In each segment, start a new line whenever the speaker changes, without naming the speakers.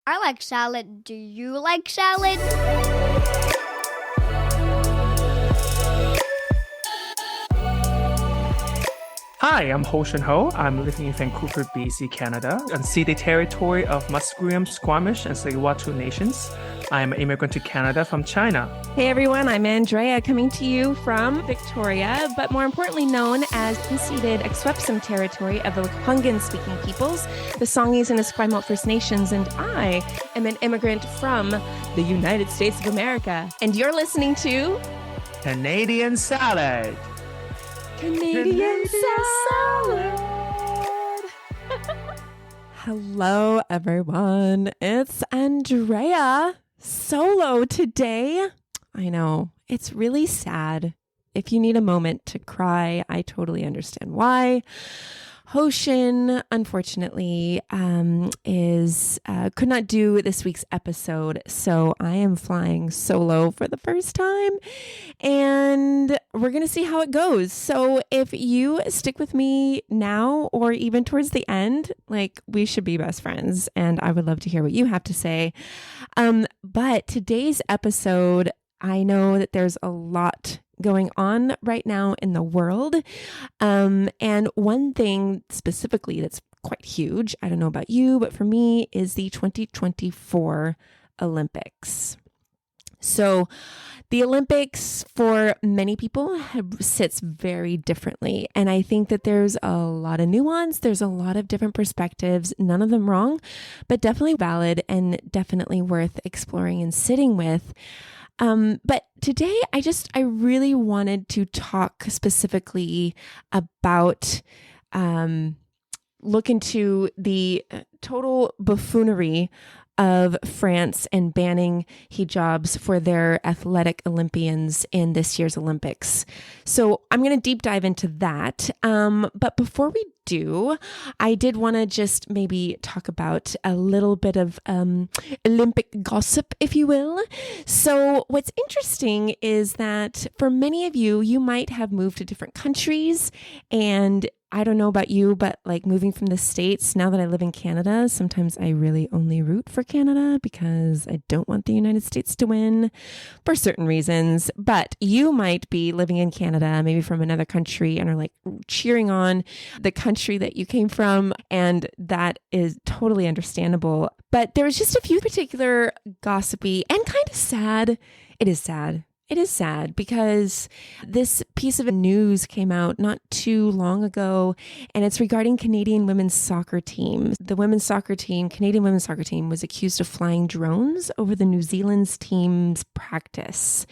I like salad. Do you like salad?
Hi, I'm Ho Shun Ho. I'm living in Vancouver, BC, Canada, unceded territory of Musqueam, Squamish, and Tsleil-Waututh nations. I'm an immigrant to Canada from China.
Hey everyone, I'm Andrea, coming to you from Victoria, but more importantly known as unceded Akwesasne territory of the Lekwungen-speaking peoples, the Songhees and Esquimalt First Nations, and I am an immigrant from the United States of America. And you're listening to
Canadian Salad.
Canadian Salad. Hello, everyone. It's Andrea solo today. I know it's really sad. If you need a moment to cry, I totally understand why. Hoshin, unfortunately, could not do this week's episode, so I am flying solo for the first time, and we're going to see how it goes. So if you stick with me now or even towards the end, like, we should be best friends, and I would love to hear what you have to say. But today's episode, I know that there's a lot going on right now in the world. And one thing specifically that's quite huge, I don't know about you, but for me, is the 2024 Olympics. So the Olympics for many people sits very differently. And I think that there's a lot of nuance. There's a lot of different perspectives, none of them wrong, but definitely valid and definitely worth exploring and sitting with. But today I really wanted to talk specifically about, look into the total buffoonery of France and banning hijabs for their athletic Olympians in this year's Olympics. So I'm going to deep dive into that. But before we do, I did want to just maybe talk about a little bit of Olympic gossip, if you will. So what's interesting is that for many of you, you might have moved to different countries, and I don't know about you, but like moving from the States, now that I live in Canada, sometimes I really only root for Canada because I don't want the United States to win for certain reasons. But you might be living in Canada, maybe from another country, and are like cheering on the country that you came from. And that is totally understandable. But there's just a few particular gossipy and kind of sad. It is sad. It is sad because this piece of news came out not too long ago, and it's regarding Canadian women's soccer team. The Canadian women's soccer team, was accused of flying drones over the New Zealand's team's practice.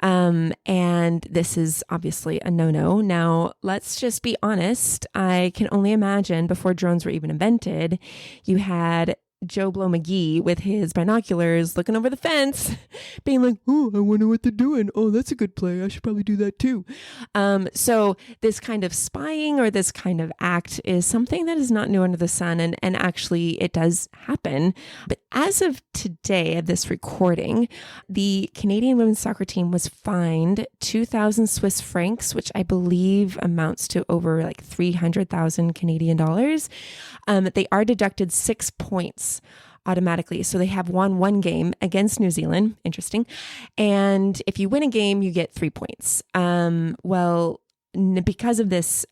And this is obviously a no-no. Now, let's just be honest. I can only imagine before drones were even invented, you had Joe Blow McGee with his binoculars looking over the fence, being like, oh, I wonder what they're doing. Oh, that's a good play. I should probably do that too. So this kind of spying or this kind of act is something that is not new under the sun. And actually it does happen. But as of today of this recording, the Canadian women's soccer team was fined 2,000 Swiss francs, which I believe amounts to over like 300,000 Canadian dollars. They are deducted 6 points automatically. So they have won one game against New Zealand. Interesting. And if you win a game, you get 3 points. Because of this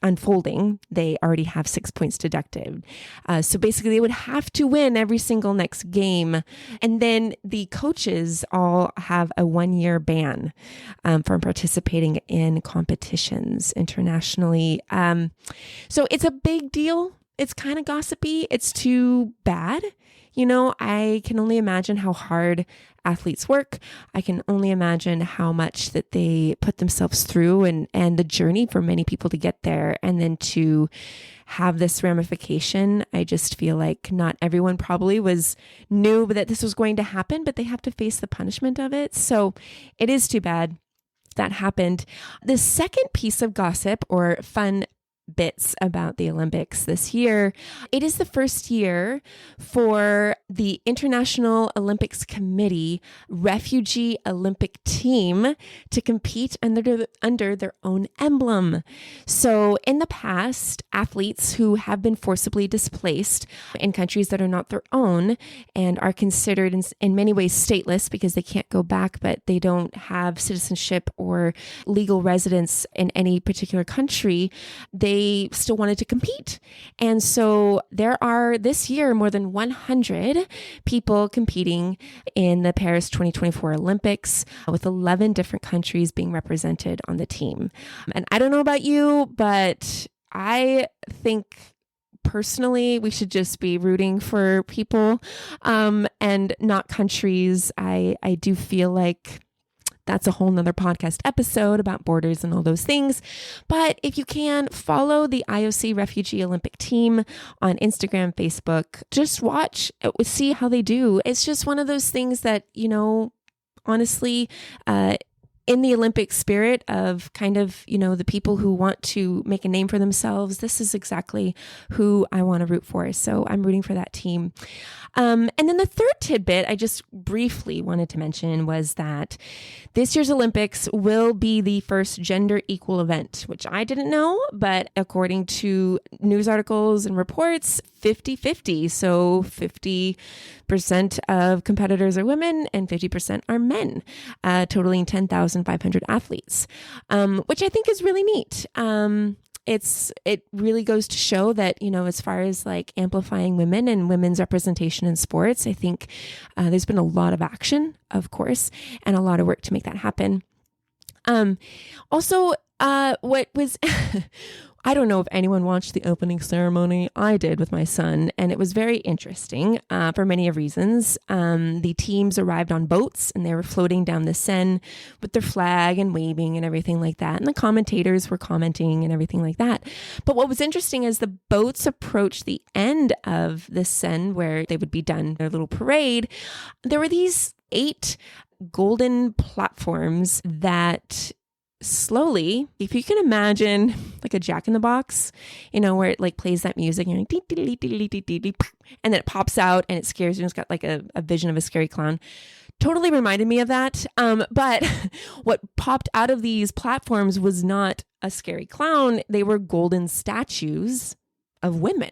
unfolding, they already have 6 points deducted. So basically they would have to win every single next game. And then the coaches all have a 1-year ban from participating in competitions internationally. So it's a big deal. It's kind of gossipy. It's too bad. You know, I can only imagine how hard athletes work. I can only imagine how much that they put themselves through and the journey for many people to get there. And then to have this ramification, I just feel like not everyone probably knew that this was going to happen, but they have to face the punishment of it. So it is too bad that happened. The second piece of gossip or fun bits about the Olympics this year. It is the first year for the International Olympics Committee Refugee Olympic Team to compete under their own emblem. So in the past, athletes who have been forcibly displaced in countries that are not their own and are considered in many ways stateless because they can't go back, but they don't have citizenship or legal residence in any particular country, they still wanted to compete. And so there are this year more than 100 people competing in the Paris 2024 Olympics with 11 different countries being represented on the team. And I don't know about you, but I think personally, we should just be rooting for people and not countries. I do feel like that's a whole nother podcast episode about borders and all those things. But if you can, follow the IOC Refugee Olympic Team on Instagram, Facebook. Just watch, see how they do. It's just one of those things that, honestly, in the Olympic spirit of kind of, the people who want to make a name for themselves, this is exactly who I want to root for. So I'm rooting for that team. And then the third tidbit I just briefly wanted to mention was that this year's Olympics will be the first gender equal event, which I didn't know, but according to news articles and reports, 50-50. So 50% of competitors are women and 50% are men, totaling 10,500 athletes, which I think is really neat. It really goes to show that, as far as like amplifying women and women's representation in sports, I think there's been a lot of action, of course, and a lot of work to make that happen. Also, what was, I don't know if anyone watched the opening ceremony. I did with my son, and it was very interesting for many reasons. The teams arrived on boats, and they were floating down the Seine with their flag and waving and everything like that. And the commentators were commenting and everything like that. But what was interesting is the boats approached the end of the Seine where they would be done their little parade. There were these 8 golden platforms that slowly, if you can imagine like a Jack in the Box, where it like plays that music and you're like, and then it pops out and it scares you. And it's got like a vision of a scary clown. Totally reminded me of that. But what popped out of these platforms was not a scary clown. They were golden statues of women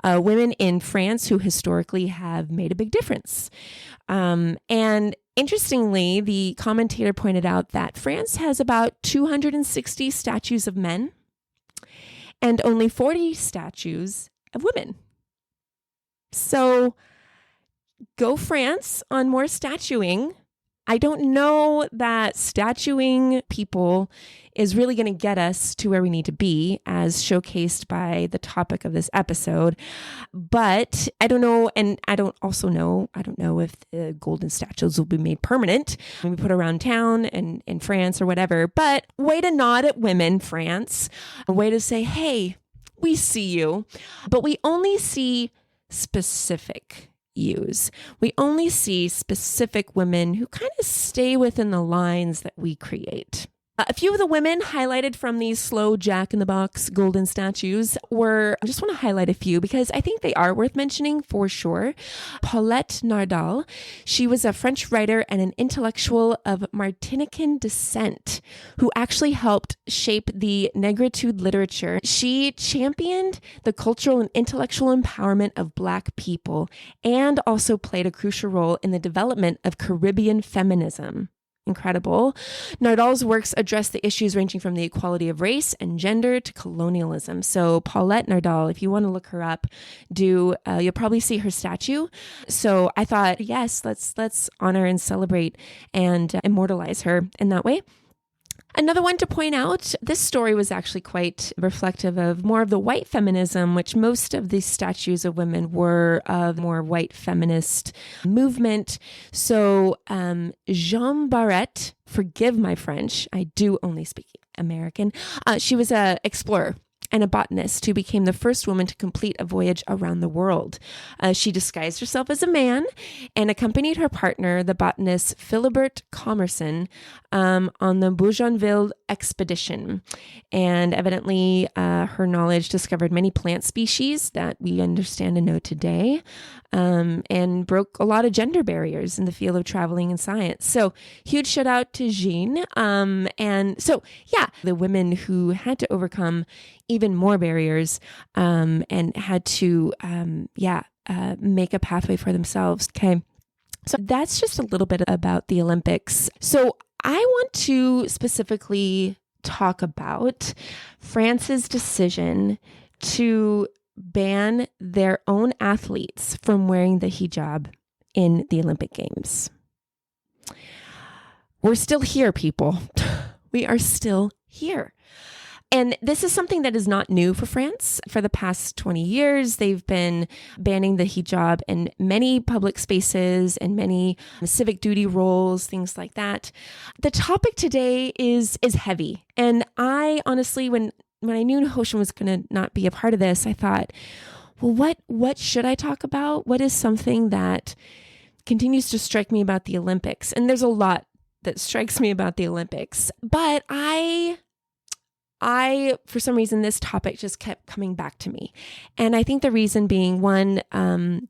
in France who historically have made a big difference. And interestingly, the commentator pointed out that France has about 260 statues of men and only 40 statues of women. So go France on more statuing. I don't know that statuing people is really going to get us to where we need to be, as showcased by the topic of this episode. But I don't know, and I don't know if the golden statues will be made permanent when we put around town and in France or whatever. But way to nod at women, France. A way to say, hey, we see you. But we only see specific use. We only see specific women who kind of stay within the lines that we create. A few of the women highlighted from these slow Jack in the Box golden statues I just want to highlight a few because I think they are worth mentioning for sure. Paulette Nardal, she was a French writer and an intellectual of Martinican descent who actually helped shape the negritude literature. She championed the cultural and intellectual empowerment of Black people and also played a crucial role in the development of Caribbean feminism. Incredible. Nardal's works address the issues ranging from the equality of race and gender to colonialism. So Paulette Nardal, if you want to look her up, you'll probably see her statue. So I thought, yes, let's honor and celebrate and immortalize her in that way. Another one to point out, this story was actually quite reflective of more of the white feminism, which most of these statues of women were of more white feminist movement. So Jeanne Barrette, forgive my French, I do only speak American. She was an explorer. and a botanist who became the first woman to complete a voyage around the world. She disguised herself as a man and accompanied her partner, the botanist Philibert Commerson, on the Bougainville expedition. And evidently, her knowledge discovered many plant species that we understand and know today, and broke a lot of gender barriers in the field of traveling and science. So huge shout out to Jean. And so, yeah, the women who had to overcome even more barriers, and had to, make a pathway for themselves. Okay. So that's just a little bit about the Olympics. So I want to specifically talk about France's decision to ban their own athletes from wearing the hijab in the Olympic Games. We're still here, people. We are still here. And this is something that is not new for France. For the past 20 years, they've been banning the hijab in many public spaces and many civic duty roles, things like that. The topic today is heavy. And I honestly, when I knew Hoshin was going to not be a part of this, I thought, well, what should I talk about? What is something that continues to strike me about the Olympics? And there's a lot that strikes me about the Olympics. But I, for some reason, this topic just kept coming back to me. And I think the reason being, one,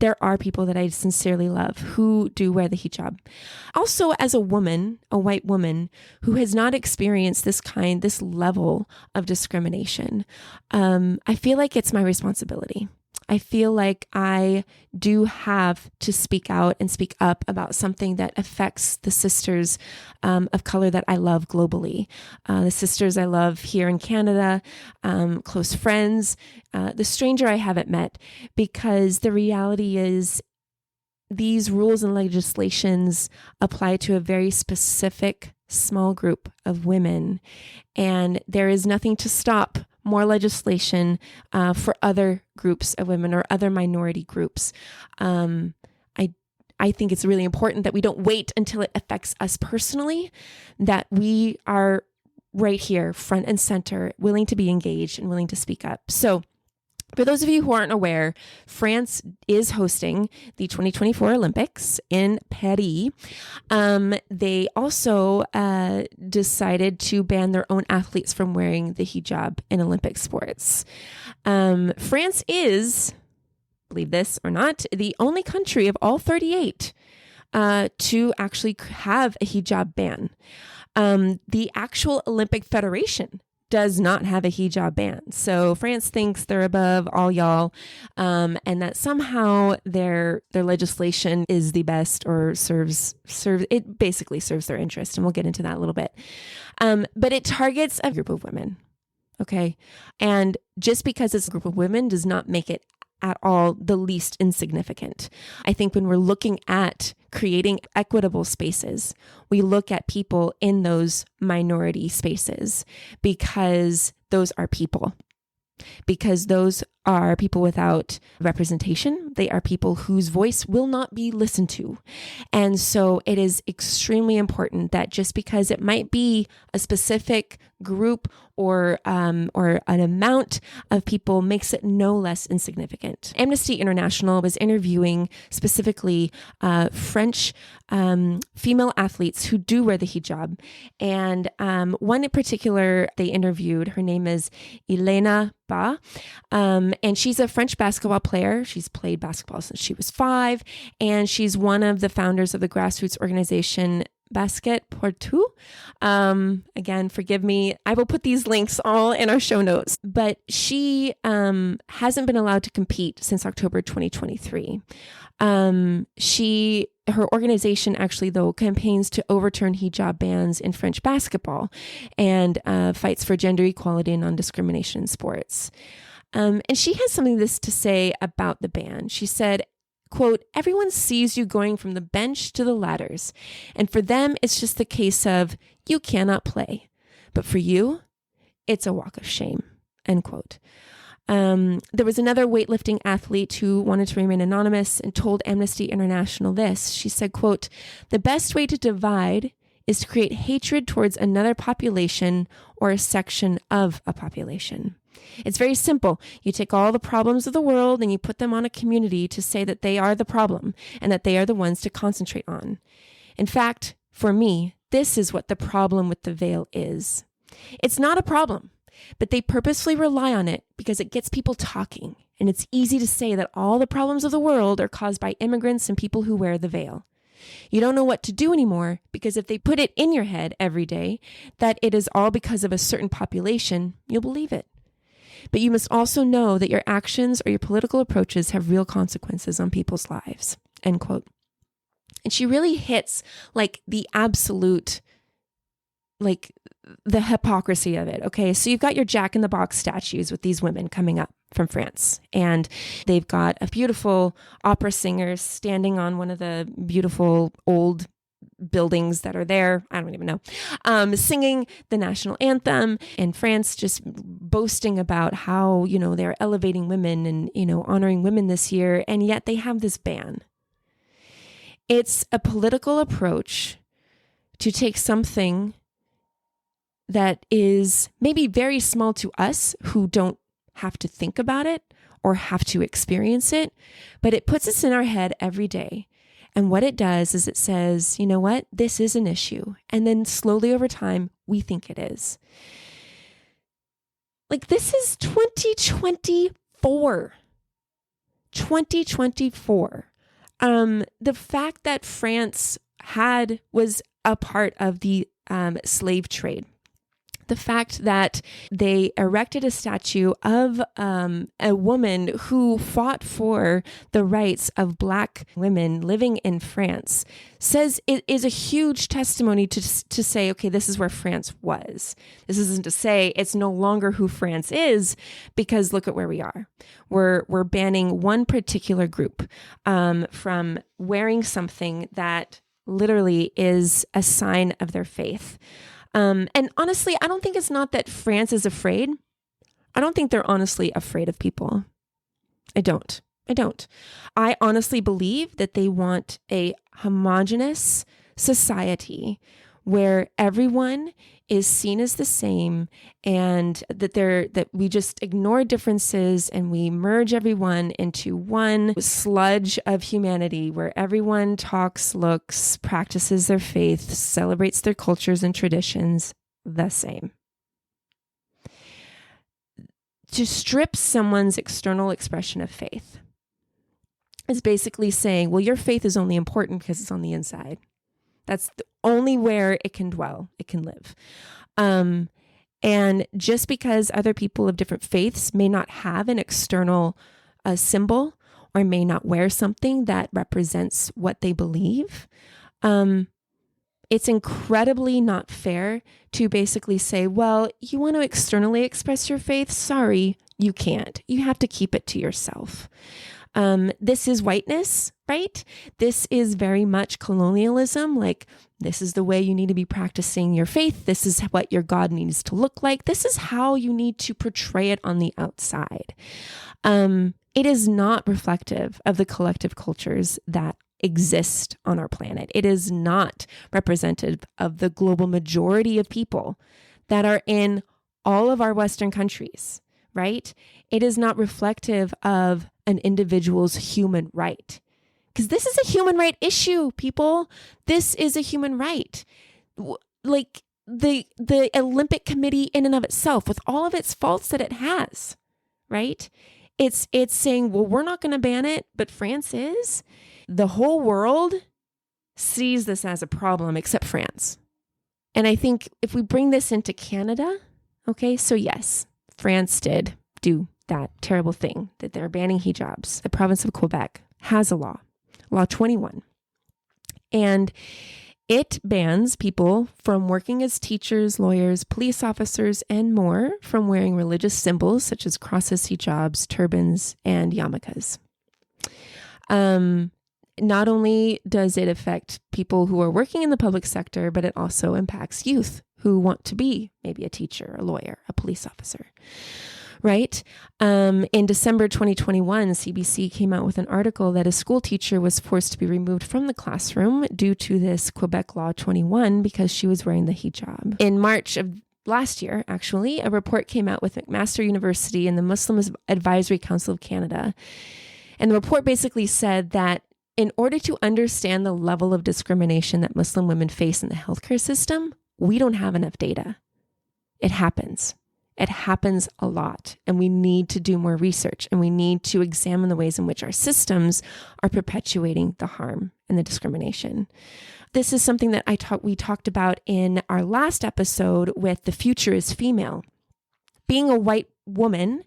there are people that I sincerely love who do wear the hijab. Also, as a woman, a white woman who has not experienced this level of discrimination, I feel like it's my responsibility. I feel like I do have to speak out and speak up about something that affects the sisters of color that I love globally. The sisters I love here in Canada, close friends, the stranger I haven't met, because the reality is these rules and legislations apply to a very specific small group of women, and there is nothing to stop more legislation for other groups of women or other minority groups. I think it's really important that we don't wait until it affects us personally, that we are right here, front and center, willing to be engaged and willing to speak up. So for those of you who aren't aware, France is hosting the 2024 Olympics in Paris. They also decided to ban their own athletes from wearing the hijab in Olympic sports. France is, believe this or not, the only country of all 38 to actually have a hijab ban. The actual Olympic Federation does not have a hijab ban. So France thinks they're above all y'all, and that somehow their legislation is the best, or it basically serves their interest. And we'll get into that a little bit. But it targets a group of women. Okay. And just because it's a group of women does not make it at all the least insignificant. I think when we're looking at creating equitable spaces, we look at people in those minority spaces, because those are people. Because those are people without representation. They are people whose voice will not be listened to. And so it is extremely important that just because it might be a specific group or an amount of people makes it no less insignificant. Amnesty International was interviewing specifically French female athletes who do wear the hijab. And one in particular they interviewed, her name is Elena Ba, and she's a French basketball player. She's played basketball since she was 5, and she's one of the founders of the grassroots organization Basket pour tout. Again, forgive me. I will put these links all in our show notes. But she hasn't been allowed to compete since October 2023. Her organization actually, though, campaigns to overturn hijab bans in French basketball and fights for gender equality and non-discrimination in sports. And she has something to say about the ban. She said, quote, "Everyone sees you going from the bench to the ladders. And for them, it's just the case of, you cannot play. But for you, it's a walk of shame," end quote. There was another weightlifting athlete who wanted to remain anonymous and told Amnesty International this. She said, quote, "The best way to divide is to create hatred towards another population or a section of a population." It's very simple. You take all the problems of the world and you put them on a community to say that they are the problem and that they are the ones to concentrate on. In fact, for me, this is what the problem with the veil is. It's not a problem, but they purposefully rely on it because it gets people talking. And it's easy to say that all the problems of the world are caused by immigrants and people who wear the veil. You don't know what to do anymore because if they put it in your head every day that it is all because of a certain population, you'll believe it. But you must also know that your actions or your political approaches have real consequences on people's lives, end quote. And she really hits like the absolute, like the hypocrisy of it. Okay, so you've got your Jack in the Box statues with these women coming up from France, and they've got a beautiful opera singer standing on one of the beautiful old buildings that are there. I don't even know, singing the national anthem in France, just boasting about how, they're elevating women and, honoring women this year. And yet they have this ban. It's a political approach to take something that is maybe very small to us who don't have to think about it or have to experience it, but it puts us in our head every day. And what it does is it says, you know what, this is an issue. And then slowly over time, we think it is. Like this is 2024. 2024. The fact that France was a part of the slave trade. The fact that they erected a statue of a woman who fought for the rights of Black women living in France says it is a huge testimony to say, okay, this is where France was. This isn't to say it's no longer who France is, because look at where we are. We're banning one particular group from wearing something that literally is a sign of their faith. And honestly, I don't think it's not that France is afraid. I don't think they're honestly afraid of people. I don't. I honestly believe that they want a homogenous society where everyone is seen as the same, and that we just ignore differences and we merge everyone into one sludge of humanity where everyone talks, looks, practices their faith, celebrates their cultures and traditions the same. To strip someone's external expression of faith is basically saying, well, your faith is only important because it's on the inside. That's the only where it can dwell, it can live. And just because other people of different faiths may not have an external symbol or may not wear something that represents what they believe, it's incredibly not fair to basically say, well, you want to externally express your faith? Sorry, you can't. You have to keep it to yourself. This is whiteness, right? This is very much colonialism. Like, this is the way you need to be practicing your faith. This is what your God needs to look like. This is how you need to portray it on the outside. It is not reflective of the collective cultures that exist on our planet. It is not representative of the global majority of people that are in all of our Western countries, right? It is not reflective of an individual's human right. Because this is a human right issue, people. This is a human right. Like the Olympic Committee in and of itself, with all of its faults that it has, right? It's saying, well, we're not going to ban it, but France is. The whole world sees this as a problem except France. And I think if we bring this into Canada, okay, so yes, France did do that terrible thing that they're banning hijabs. The province of Quebec has a law 21. And it bans people from working as teachers, lawyers, police officers, and more from wearing religious symbols such as crosses, hijabs, turbans, and yarmulkes. Not only does it affect people who are working in the public sector, but it also impacts youth who want to be maybe a teacher, a lawyer, a police officer, right? In December 2021, CBC came out with an article that a school teacher was forced to be removed from the classroom due to this Quebec Law 21 because she was wearing the hijab. In March of last year, actually, a report came out with McMaster University and the Muslim Advisory Council of Canada. And the report basically said that in order to understand the level of discrimination that Muslim women face in the healthcare system, we don't have enough data. It happens. It happens a lot. And we need to do more research, and we need to examine the ways in which our systems are perpetuating the harm and the discrimination. This is something that we talked about in our last episode with The Future is Female. Being a white woman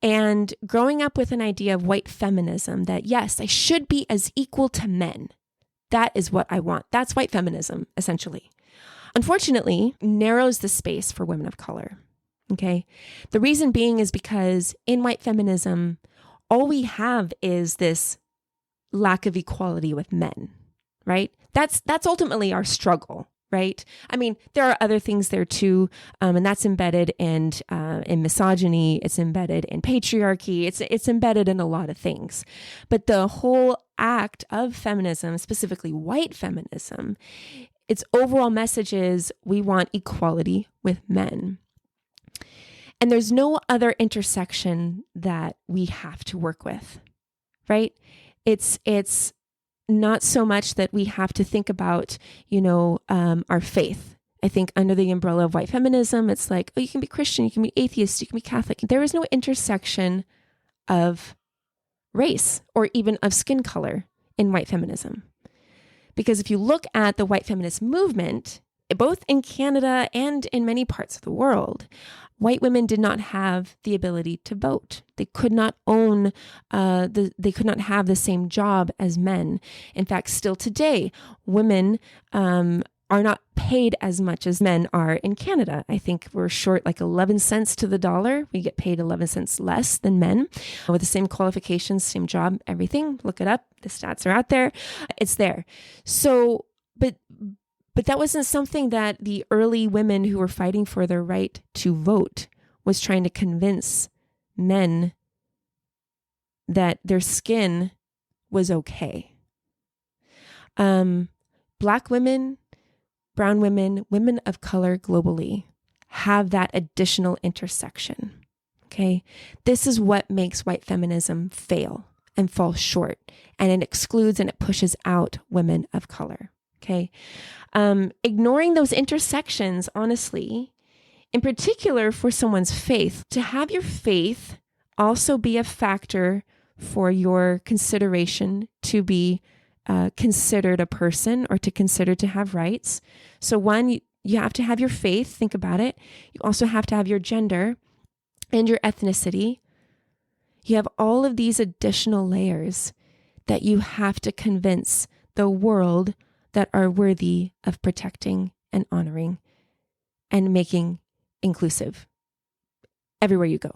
and growing up with an idea of white feminism, that yes, I should be as equal to men. That is what I want. That's white feminism, essentially. Unfortunately, narrows the space for women of color. Okay. The reason being is because in white feminism, all we have is this lack of equality with men, right? That's ultimately our struggle, right? I mean, there are other things there too, and that's embedded in misogyny. It's embedded in patriarchy. It's embedded in a lot of things. But the whole act of feminism, specifically white feminism, its overall message is we want equality with men. And there's no other intersection that we have to work with, right? It's not so much that we have to think about, our faith. I think under the umbrella of white feminism, it's like, oh, you can be Christian, you can be atheist, you can be Catholic. There is no intersection of race or even of skin color in white feminism. Because if you look at the white feminist movement, both in Canada and in many parts of the world, white women did not have the ability to vote. They could not own, they could not have the same job as men. In fact, still today, women are not paid as much as men are in Canada. I think we're short like 11 cents to the dollar. We get paid 11 cents less than men with the same qualifications, same job, everything. Look it up. The stats are out there. It's there. So, but that wasn't something that the early women who were fighting for their right to vote was trying to convince men that their skin was okay. Black women, brown women, women of color globally have that additional intersection. Okay. This is what makes white feminism fail and fall short, and it excludes and it pushes out women of color. Okay. Ignoring those intersections, honestly, in particular for someone's faith, to have your faith also be a factor for your consideration to be considered a person or to consider to have rights. So one, you have to have your faith. Think about it. You also have to have your gender and your ethnicity. You have all of these additional layers that you have to convince the world that are worthy of protecting and honoring and making inclusive everywhere you go.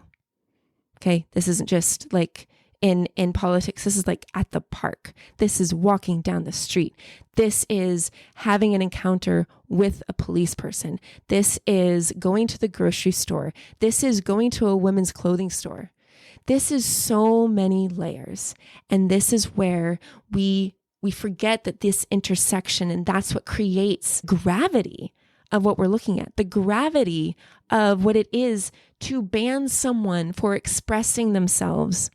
Okay. This isn't just like in politics. This is like at the park. This is walking down the street. This is having an encounter with a police person. This is going to the grocery store. This is going to a women's clothing store. This is so many layers. And this is where we forget that this intersection, and that's what creates gravity of what we're looking at, the gravity of what it is to ban someone for expressing themselves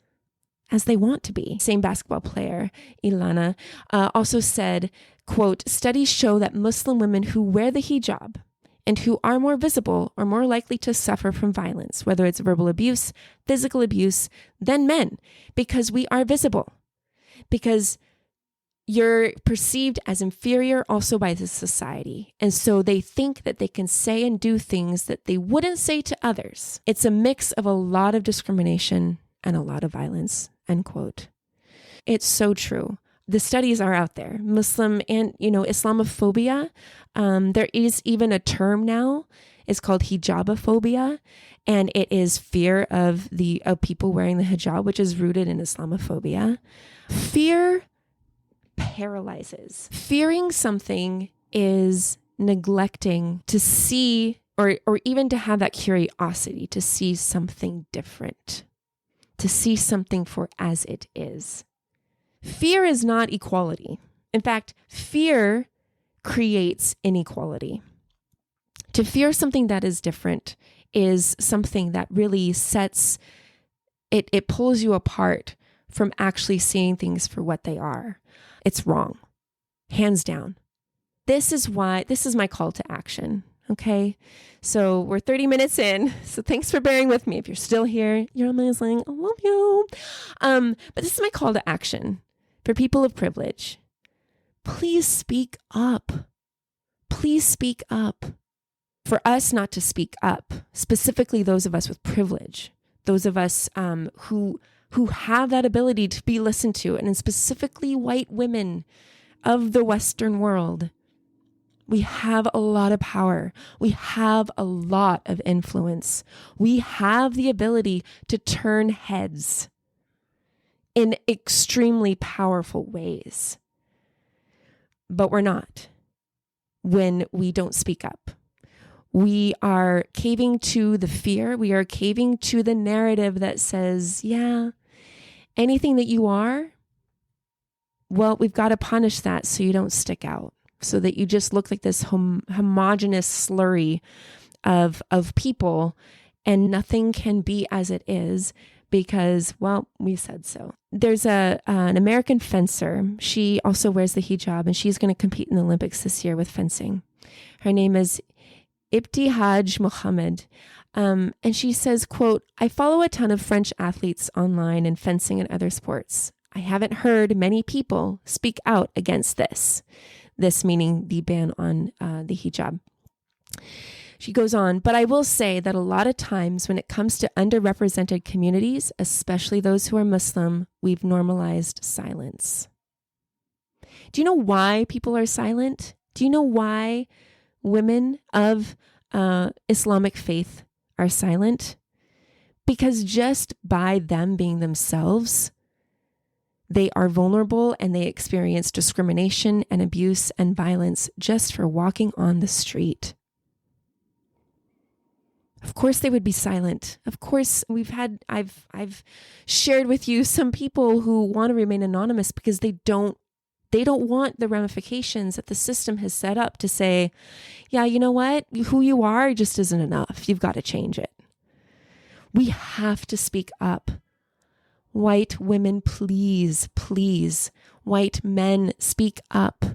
as they want to be. Same basketball player, Ilana, also said, quote, "Studies show that Muslim women who wear the hijab and who are more visible are more likely to suffer from violence, whether it's verbal abuse, physical abuse, than men, because we are visible, because you're perceived as inferior also by the society. And so they think that they can say and do things that they wouldn't say to others. It's a mix of a lot of discrimination and a lot of violence," end quote. It's so true. The studies are out there. Muslim and, Islamophobia. There is even a term now. It's called hijabophobia. And it is fear of people wearing the hijab, which is rooted in Islamophobia. Fear paralyzes. Fearing something is neglecting to see or even to have that curiosity to see something different, to see something for as it is. Fear is not equality. In fact, fear creates inequality. To fear something that is different is something that really it pulls you apart from actually seeing things for what they are. It's wrong, hands down. This is my call to action. Okay. So we're 30 minutes in. So thanks for bearing with me. If you're still here, you're amazing. I love you. But this is my call to action for people of privilege. Please speak up. Please speak up. For us not to speak up, specifically those of us with privilege, those of us who have that ability to be listened to, and specifically white women of the Western world, we have a lot of power. We have a lot of influence. We have the ability to turn heads in extremely powerful ways. But we're not when we don't speak up. We are caving to the fear. We are caving to the narrative that says, yeah, anything that you are, well, we've got to punish that so you don't stick out, so that you just look like this homogenous slurry of people, and nothing can be as it is because, well, we said so. There's an American fencer. She also wears the hijab, and she's going to compete in the Olympics this year with fencing. Her name is Ibtihaj Mohammed. And she says, quote, "I follow a ton of French athletes online in fencing and other sports. I haven't heard many people speak out against this." This meaning the ban on the hijab. She goes on, "But I will say that a lot of times when it comes to underrepresented communities, especially those who are Muslim, we've normalized silence." Do you know why people are silent? Do you know why women of Islamic faith are silent? Because just by them being themselves, they are vulnerable and they experience discrimination and abuse and violence just for walking on the street. Of course they would be silent. Of course I've shared with you some people who want to remain anonymous because they don't want the ramifications that the system has set up to say, yeah, you know what? Who you are just isn't enough. You've got to change it. We have to speak up. White women, please, please. White men, speak up.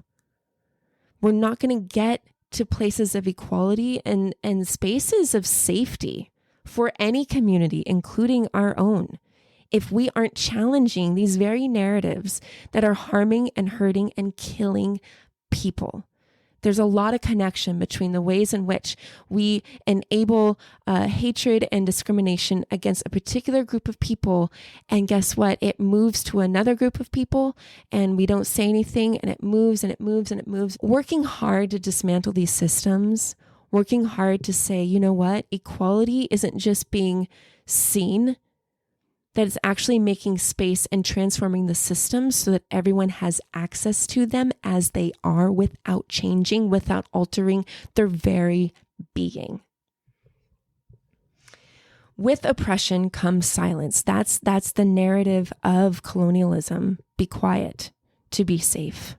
We're not going to get to places of equality and spaces of safety for any community, including our own, if we aren't challenging these very narratives that are harming and hurting and killing people. There's a lot of connection between the ways in which we enable hatred and discrimination against a particular group of people. And guess what? It moves to another group of people and we don't say anything, and it moves and it moves and it moves. Working hard to dismantle these systems, working hard to say, you know what? Equality isn't just being seen, that it's actually making space and transforming the systems so that everyone has access to them as they are without changing, without altering their very being. With oppression comes silence. That's the narrative of colonialism. Be quiet to be safe.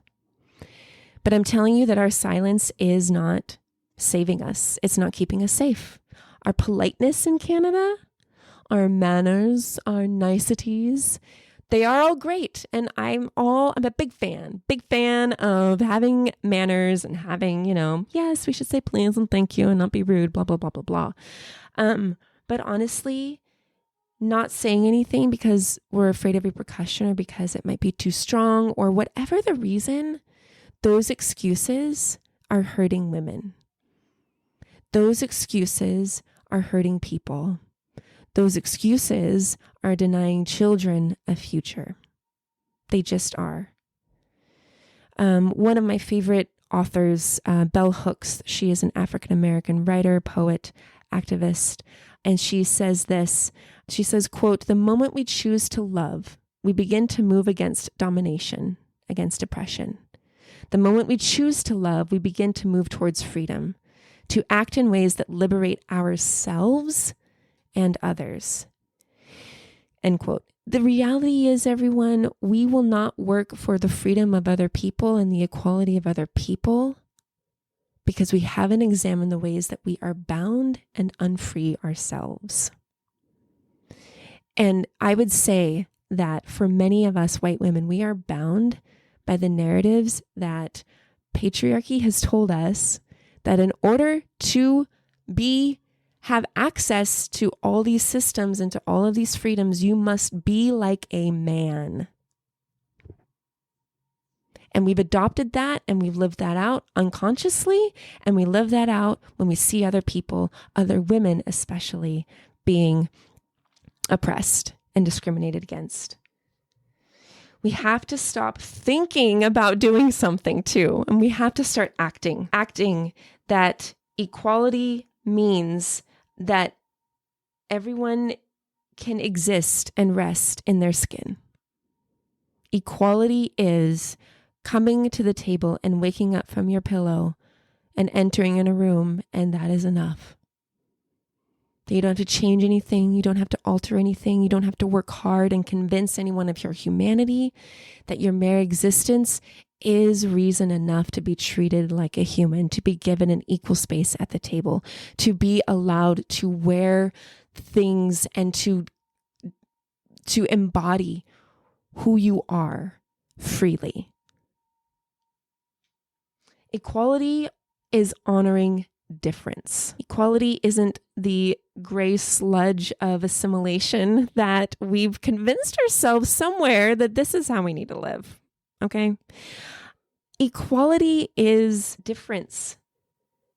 But I'm telling you that our silence is not saving us. It's not keeping us safe. Our politeness in Canada, our manners, our niceties, they are all great. And I'm a big fan of having manners and having, yes, we should say please and thank you and not be rude, blah, blah, blah, blah, blah. But honestly, not saying anything because we're afraid of repercussion or because it might be too strong or whatever the reason, those excuses are hurting women. Those excuses are hurting people. Those excuses are denying children a future. They just are. One of my favorite authors, Bell Hooks, she is an African-American writer, poet, activist, and she says this. She says, quote, "The moment we choose to love, we begin to move against domination, against oppression. The moment we choose to love, we begin to move towards freedom, to act in ways that liberate ourselves and others." End quote. The reality is, everyone, we will not work for the freedom of other people and the equality of other people because we haven't examined the ways that we are bound and unfree ourselves. And I would say that for many of us white women, we are bound by the narratives that patriarchy has told us that in order to have access to all these systems and to all of these freedoms, you must be like a man. And we've adopted that and we've lived that out unconsciously. And we live that out when we see other people, other women especially, being oppressed and discriminated against. We have to stop thinking about doing something too. And we have to start acting that equality means that everyone can exist and rest in their skin. Equality is coming to the table and waking up from your pillow and entering in a room, and that is enough. You don't have to change anything. You don't have to alter anything. You don't have to work hard and convince anyone of your humanity, that your mere existence is reason enough to be treated like a human, to be given an equal space at the table, to be allowed to wear things and to embody who you are freely. Equality is honoring difference. Equality isn't the gray sludge of assimilation that we've convinced ourselves somewhere that this is how we need to live. Okay? Equality is difference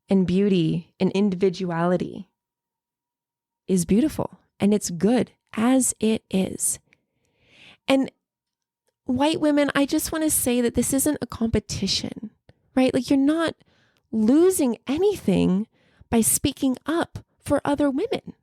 and beauty and individuality is beautiful and it's good as it is. And white women, I just want to say that this isn't a competition, right? Like you're not losing anything by speaking up for other women.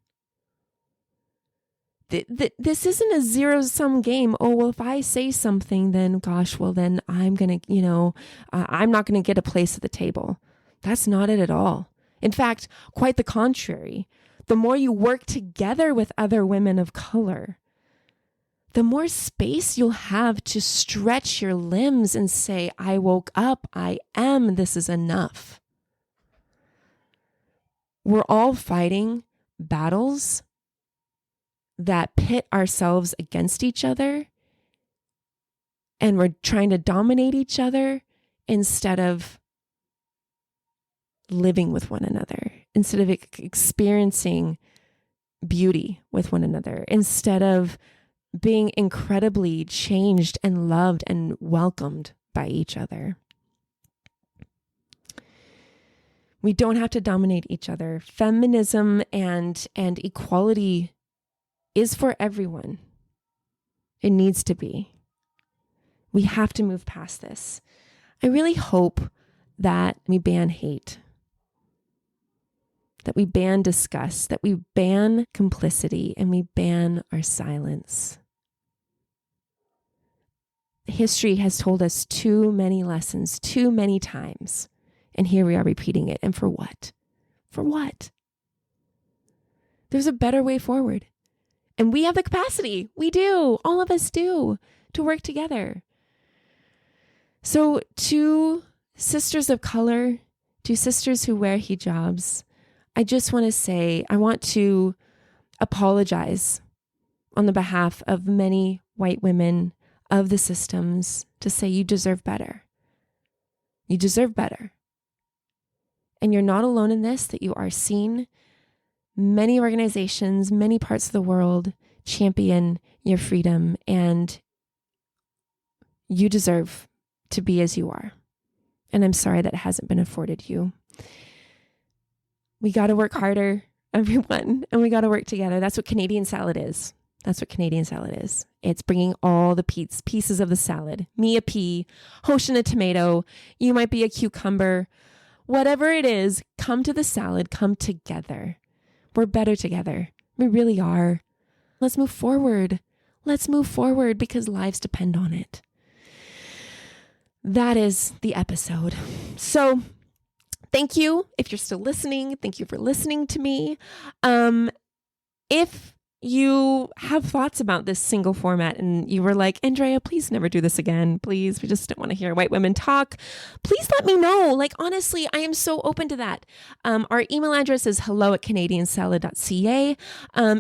This isn't a zero-sum game. Oh, well, if I say something, then gosh, well, then I'm going to, I'm not going to get a place at the table. That's not it at all. In fact, quite the contrary. The more you work together with other women of color, the more space you'll have to stretch your limbs and say, I woke up, I am, this is enough. We're all fighting battles that pit ourselves against each other, and we're trying to dominate each other instead of living with one another, instead of experiencing beauty with one another, instead of being incredibly changed and loved and welcomed by each other. We don't have to dominate each other. Feminism and equality is for everyone. It needs to be. We have to move past this. I really hope that we ban hate, that we ban disgust, that we ban complicity, and we ban our silence. History has told us too many lessons, too many times, and here we are repeating it. And for what? For what? There's a better way forward. And we have the capacity. We do. All of us do, to work together. So to sisters of color, to sisters who wear hijabs, I just want to say, I want to apologize on the behalf of many white women of the systems to say you deserve better. You deserve better. And you're not alone in this, that you are seen. Many organizations, many parts of the world champion your freedom, and you deserve to be as you are. And I'm sorry that hasn't been afforded you. We got to work harder, everyone, and we got to work together. That's what Canadian salad is. That's what Canadian salad is. It's bringing all the pieces of the salad. Me a pea, Hoshin a tomato, you might be a cucumber. Whatever it is, come to the salad, come together. We're better together. We really are. Let's move forward. Let's move forward because lives depend on it. That is the episode. So thank you if you're still listening. Thank you for listening to me. If you have thoughts about this single format and you were like, Andrea, please never do this again. Please, we just don't want to hear white women talk. Please let me know. Like, honestly, I am so open to that. Our email address is hello@canadiansalad.ca.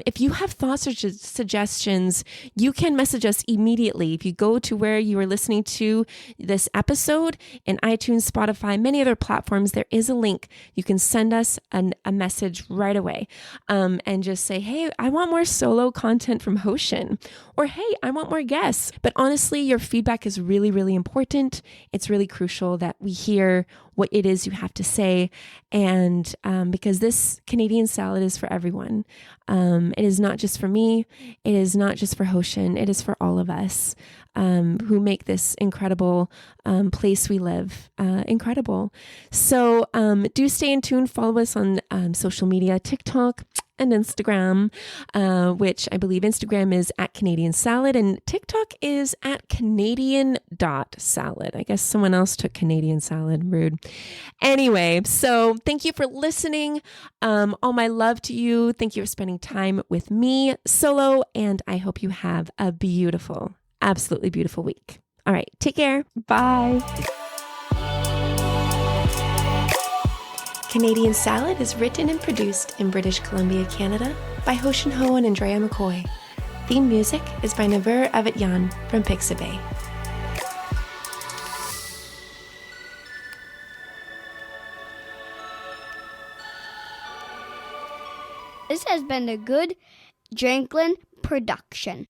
If you have thoughts or suggestions, you can message us immediately. If you go to where you are listening to this episode in iTunes, Spotify, many other platforms, there is a link. You can send us a message right away and just say, hey, I want more solo content from Hoshin, or hey, I want more guests. But honestly, your feedback is really, really important. It's really crucial that we hear what it is you have to say. And because this Canadian salad is for everyone. It is not just for me. It is not just for Hoshin. It is for all of us who make this incredible place we live incredible. So do stay in tune. Follow us on social media, TikTok and Instagram, which I believe Instagram is @Canadian Salad and TikTok is @Canadian.salad. I guess someone else took Canadian Salad. Rude. Anyway, so thank you for listening. All my love to you. Thank you for spending time with me solo, and I hope you have a beautiful, absolutely beautiful week. All right, take care. Bye. Canadian Salad is written and produced in British Columbia, Canada by Hoshin Ho and Andrea McCoy. Theme music is by Naver Avatyan from Pixabay.
This has been a good Drinklin production.